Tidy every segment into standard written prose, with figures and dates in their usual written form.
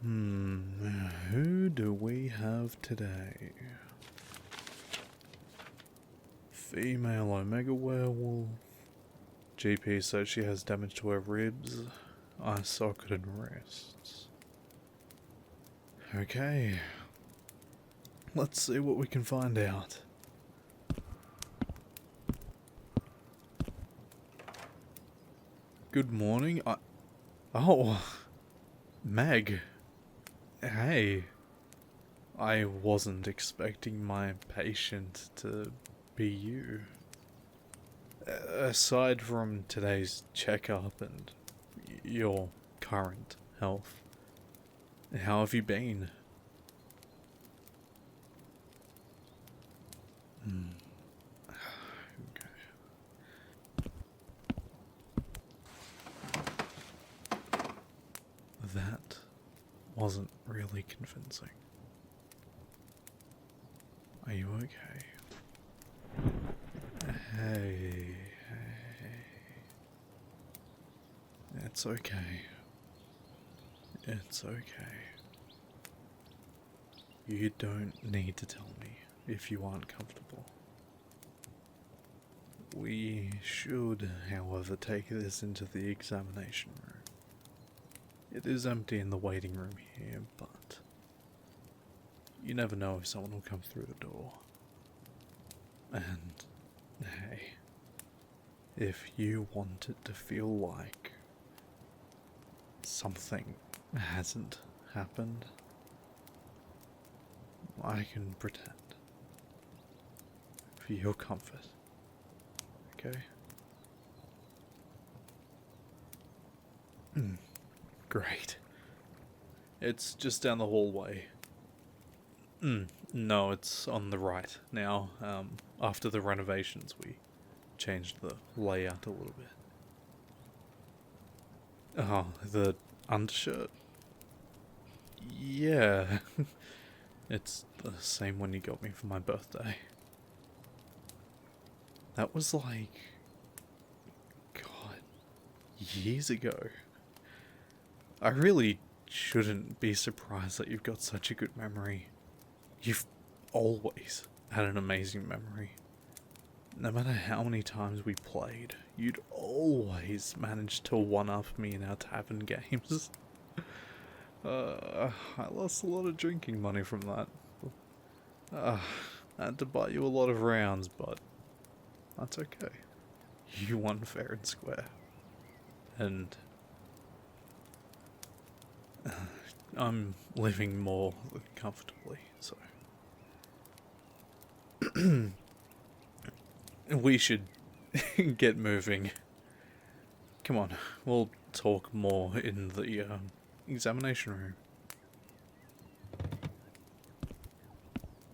Who do we have today? Female Omega Werewolf. GP says she has damage to her ribs, eye socket and wrists. Okay. Let's see what we can find out. Good morning. Oh, Meg. Hey. I wasn't expecting my patient to be you. Aside from today's checkup and your current health, how have you been? Okay. That wasn't really convincing. Are you okay? Hey. It's okay. It's okay. You don't need to tell me if you aren't comfortable. We should, however, take this into the examination room. It is empty in the waiting room here, but you never know if someone will come through the door. And, hey, if you want it to feel like something hasn't happened, I can pretend. For your comfort. Okay? Great. It's just down the hallway. No, it's on the right now. After the renovations, we changed the layout a little bit. Oh, the undershirt? Yeah. It's the same one you got me for my birthday. That was like, God, years ago. I really shouldn't be surprised that you've got such a good memory. You've always had an amazing memory. No matter how many times we played, you'd always manage to one-up me in our tavern games. I lost a lot of drinking money from that. I had to buy you a lot of rounds, but that's okay. You won fair and square. And I'm living more than comfortably, so we should get moving. Come on, we'll talk more in the examination room.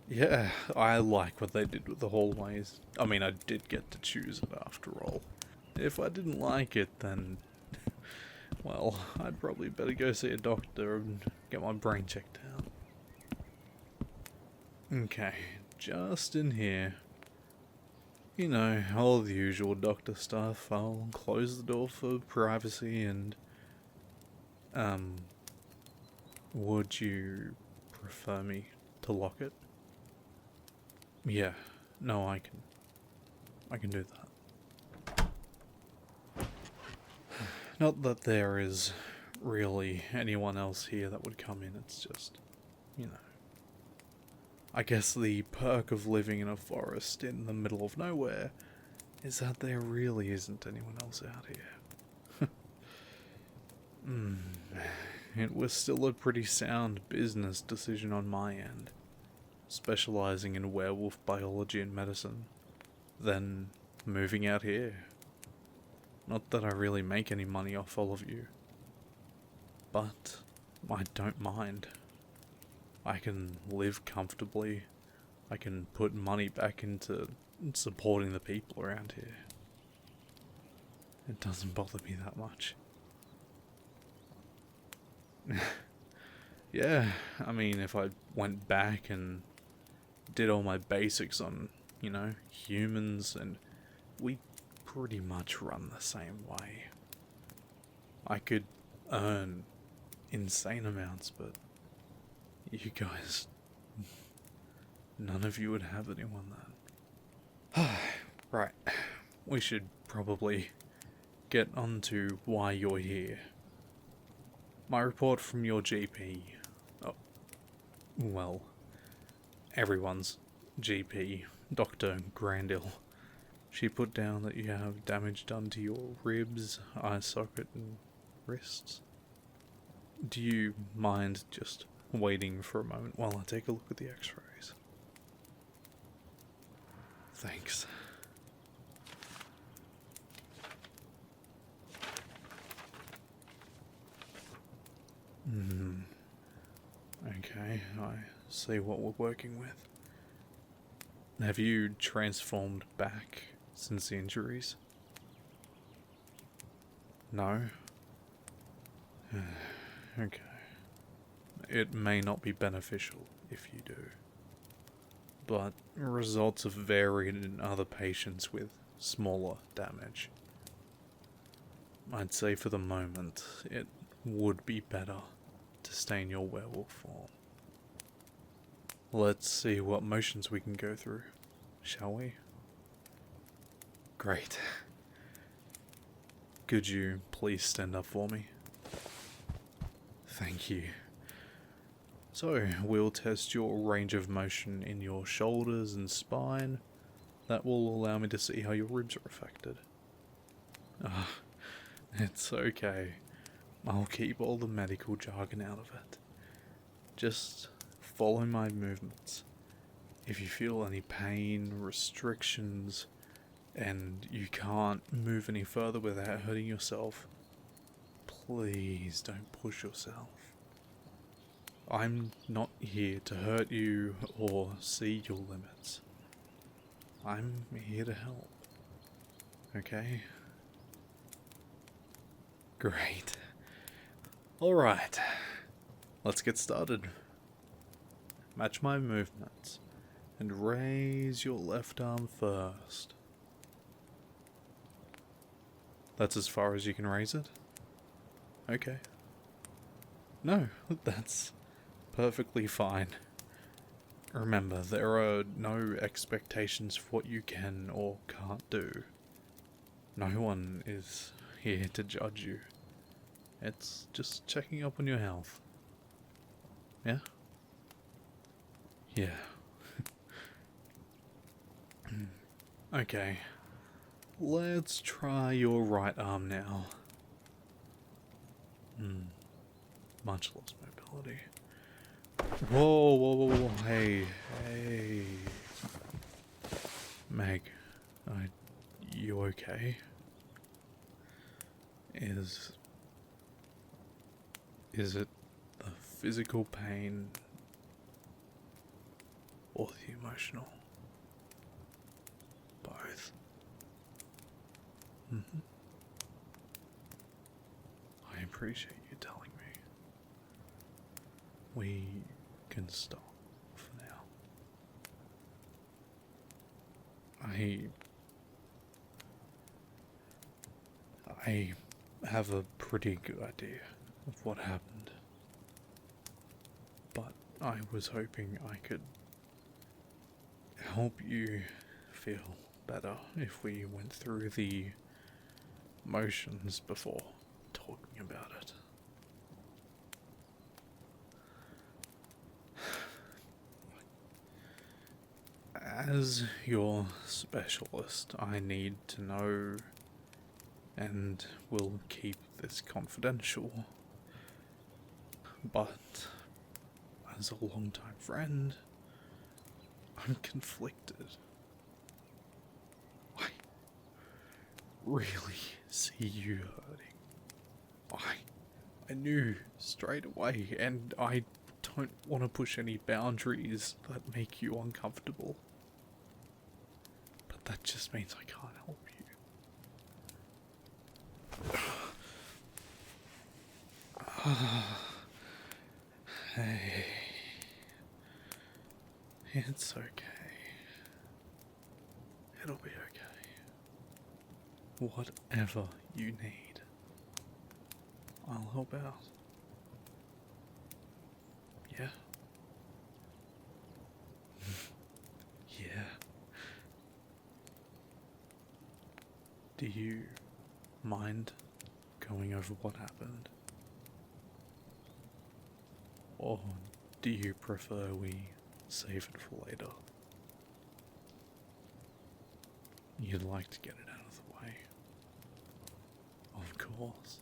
Yeah, I like what they did with the hallways. I mean, I did get to choose it after all. If I didn't like it, then well, I'd probably better go see a doctor and get my brain checked out. Okay, just in here. You know, all the usual doctor stuff. I'll close the door for privacy and... would you prefer me to lock it? Yeah, no, I can do that. Not that there is really anyone else here that would come in, it's just, you know. I guess the perk of living in a forest in the middle of nowhere is that there really isn't anyone else out here. It was still a pretty sound business decision on my end, specializing in werewolf biology and medicine, then moving out here. Not that I really make any money off all of you, but I don't mind. I can live comfortably. I can put money back into supporting the people around here. It doesn't bother me that much. Yeah, I mean, if I went back and did all my basics on, you know, humans, and we pretty much run the same way. I could earn insane amounts, but you guys, none of you would have anyone that. Right, we should probably get on to why you're here. My report from your GP, oh, well, everyone's GP, Dr. Grandil, she put down that you have damage done to your ribs, eye socket and wrists. Do you mind just waiting for a moment while I take a look at the x-rays? Thanks. Okay, I see what we're working with. Have you transformed back since the injuries? No? Okay. It may not be beneficial if you do, but results have varied in other patients with smaller damage. I'd say for the moment, it would be better to stay in your werewolf form. Let's see what motions we can go through, shall we? Great. Could you please stand up for me? Thank you. So, we'll test your range of motion in your shoulders and spine. That will allow me to see how your ribs are affected. It's okay. I'll keep all the medical jargon out of it. Just follow my movements. If you feel any pain, restrictions, and you can't move any further without hurting yourself, please don't push yourself. I'm not here to hurt you or see your limits. I'm here to help. Okay? Great. Alright. Let's get started. Match my movements and raise your left arm first. That's as far as you can raise it? Okay. No, that's perfectly fine. Remember, there are no expectations for what you can or can't do. No one is here to judge you. It's just checking up on your health. Yeah? Yeah. Okay. Let's try your right arm now. Much less mobility. Whoa, whoa, whoa, whoa, hey. Meg, you okay? Is it the physical pain or the emotional? Both. I appreciate you telling me. We can stop for now. I have a pretty good idea of what happened, but I was hoping I could help you feel better if we went through the motions before talking about it. As your specialist, I need to know, and will keep this confidential, but as a longtime friend, I'm conflicted. I really see you hurting. I knew straight away, and I don't want to push any boundaries that make you uncomfortable. But that just means I can't help you. Hey. It's okay. It'll be okay. Whatever you need, I'll help out. Yeah? Yeah. Do you mind going over what happened? Or do you prefer we save it for later? You'd like to get it out of the way. Of course.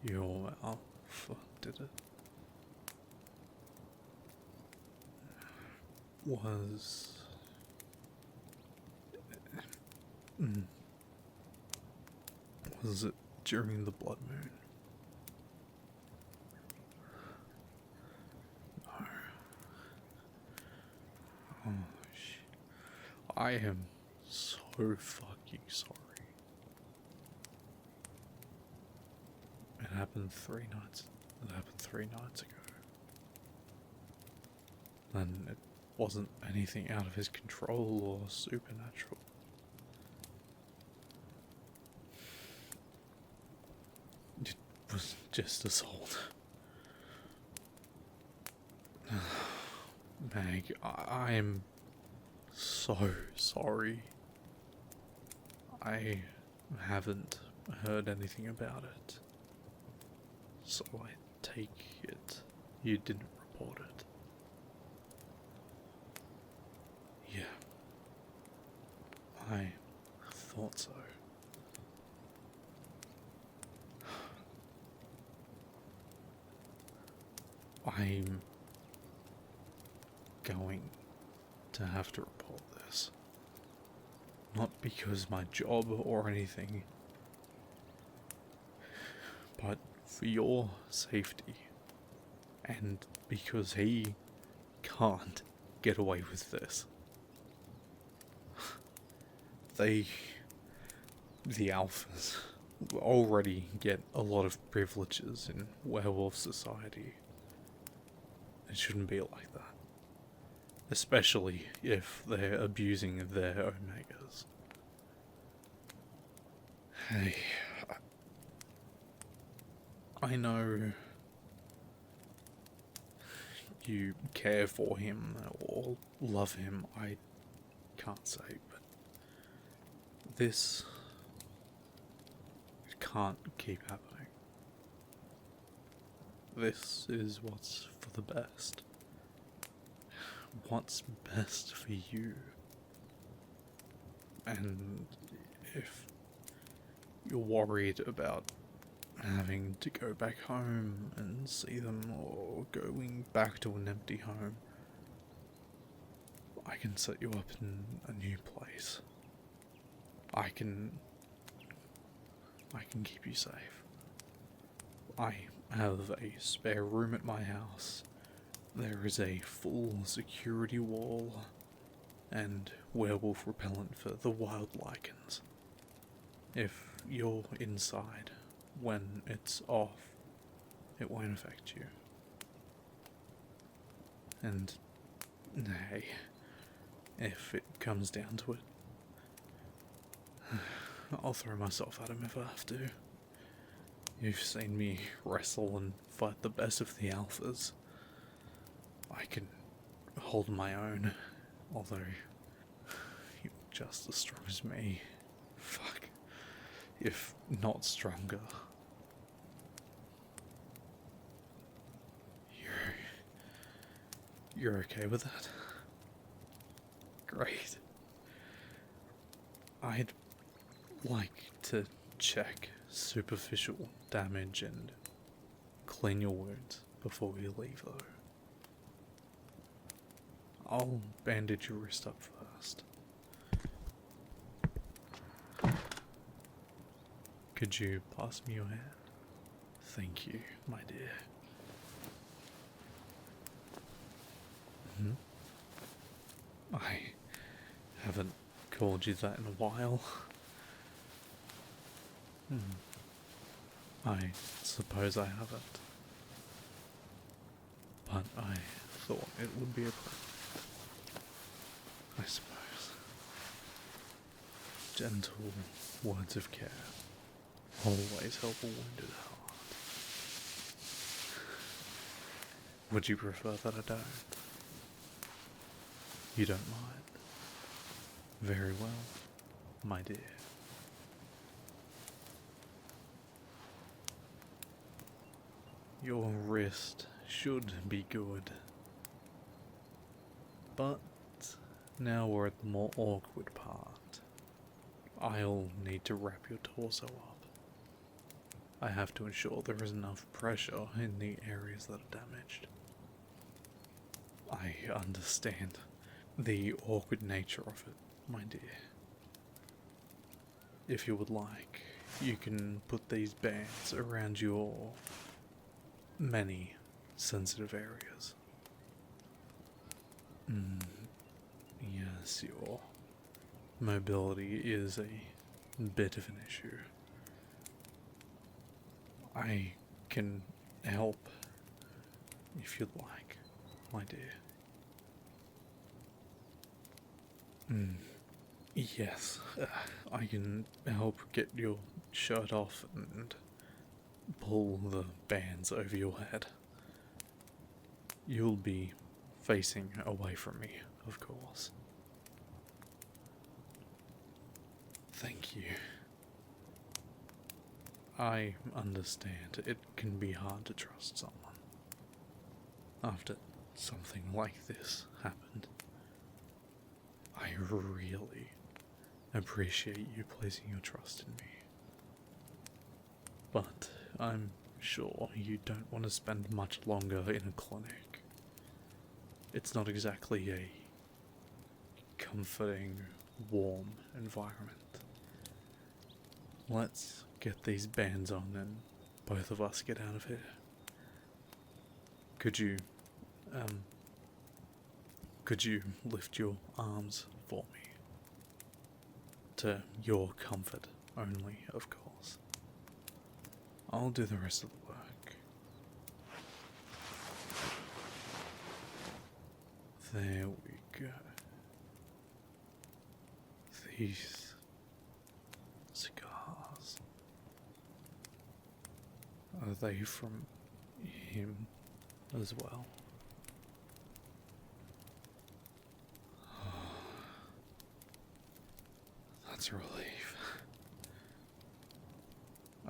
Your Alpha did it. Was it during the blood moon? No. Oh, I am so fucking sorry. It happened 3 nights. It happened 3 nights ago. And it wasn't anything out of his control or supernatural. It was just assault. Meg, I am so sorry. I haven't heard anything about it. So I take it you didn't report it. Yeah. I thought so. I'm going to have to report this. Not because my job or anything, but for your safety, and because he can't get away with this. The alphas already get a lot of privileges in werewolf society. It shouldn't be like that. Especially if they're abusing their omegas. Hey, I know you care for him or love him, I can't say, but this can't keep happening. This is what's for the best. What's best for you. And if you're worried about having to go back home and see them, or going back to an empty home, I can set you up in a new place. I can keep you safe. I have a spare room at my house. There is a full security wall and werewolf repellent for the wild lichens. If you're inside when it's off, it won't affect you. And hey, if it comes down to it, I'll throw myself at him if I have to. You've seen me wrestle and fight the best of the alphas. I can hold my own, although you're just as strong as me. Fuck. If not stronger. You're okay with that? Great. I'd like to check superficial damage and clean your wounds before we leave, though. I'll bandage your wrist up first. Could you pass me your hand? Thank you, my dear. I haven't called you that in a while. I suppose I haven't. But I thought it would be appropriate. I suppose. Gentle words of care always help a wounded heart. Would you prefer that I don't? You don't mind? Very well, my dear. Your wrist should be good. But now we're at the more awkward part. I'll need to wrap your torso up. I have to ensure there is enough pressure in the areas that are damaged. I understand the awkward nature of it, my dear. If you would like, you can put these bands around your many sensitive areas. Yes, your mobility is a bit of an issue. I can help if you'd like, my dear. Yes, I can help get your shirt off and pull the bands over your head. You'll be facing away from me, of course. Thank you. I understand it can be hard to trust someone after something like this happened. I really appreciate you placing your trust in me. But I'm sure you don't want to spend much longer in a clinic. It's not exactly a comforting, warm environment. Let's get these bands on and both of us get out of here. Could you lift your arms for me? To your comfort only, of course. I'll do the rest of the work. There we go. These cigars. Are they from him as well? That's a relief.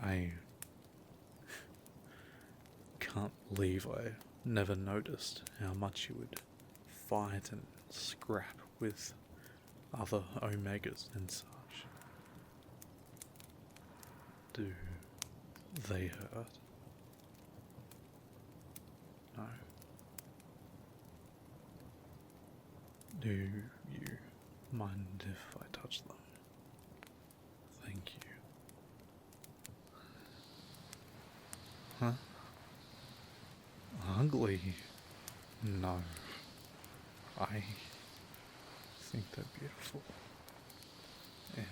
I can't believe I never noticed how much you would fight and scrap with other Omegas and such. Do they hurt? No. Do you mind if I touch them? Thank you. Huh? Ugly? No. I think they're beautiful. It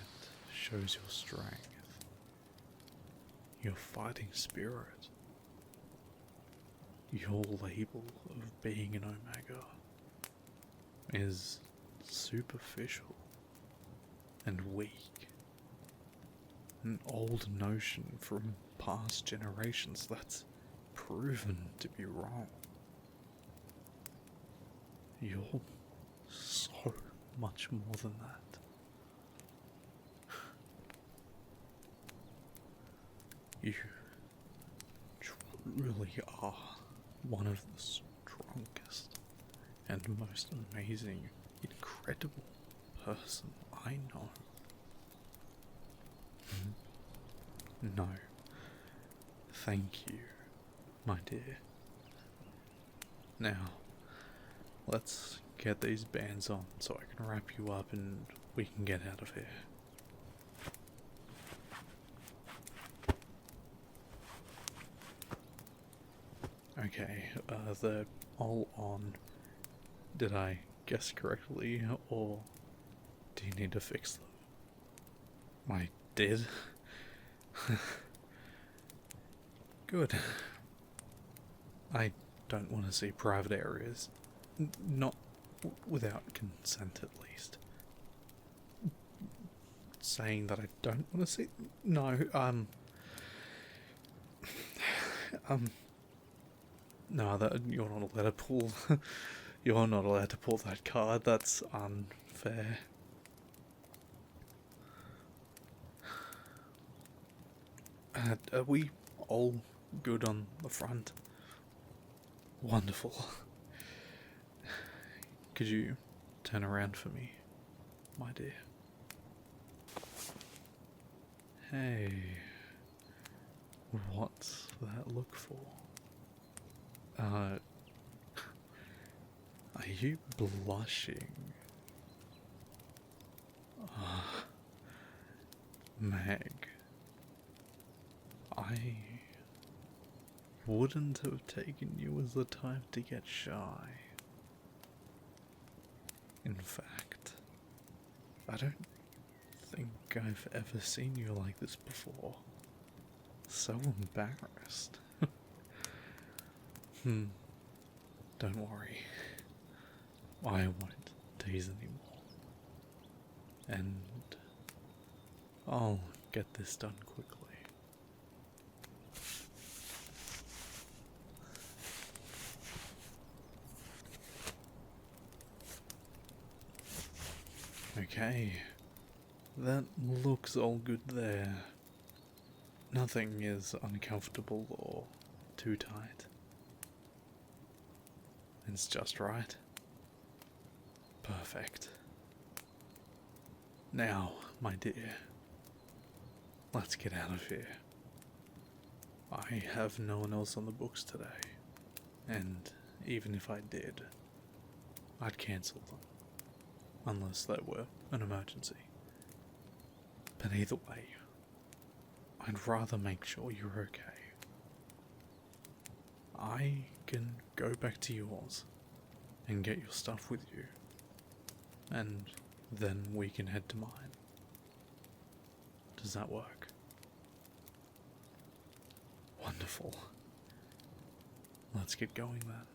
shows your strength, your fighting spirit. Your label of being an Omega is superficial and weak. An old notion from past generations that's proven to be wrong. You're so much more than that. You truly are one of the strongest and most amazing, incredible person I know. No. Thank you, my dear. Now, let's get these bands on so I can wrap you up and we can get out of here. Okay, they're all on. Did I guess correctly, or do you need to fix them? I did. Good. I don't want to see private areas. Not without consent, at least. Saying that I don't want to see... No, No, that you're not allowed to pull. You're not allowed to pull that card. That's unfair. Are we all good on the front? Wonderful. Could you turn around for me, my dear? Hey, what's that look for? Are you blushing? Meg, I wouldn't have taken you as the type to get shy. In fact, I don't think I've ever seen you like this before. So embarrassed. Don't worry. I won't tease anymore. And I'll get this done quickly. Okay, that looks all good there. Nothing is uncomfortable or too tight. It's just right. Perfect. Now, my dear, let's get out of here. I have no one else on the books today, and even if I did, I'd cancel them. Unless they were an emergency. But either way, I'd rather make sure you're okay. I can go back to yours and get your stuff with you, and then we can head to mine. Does that work? Wonderful. Let's get going then.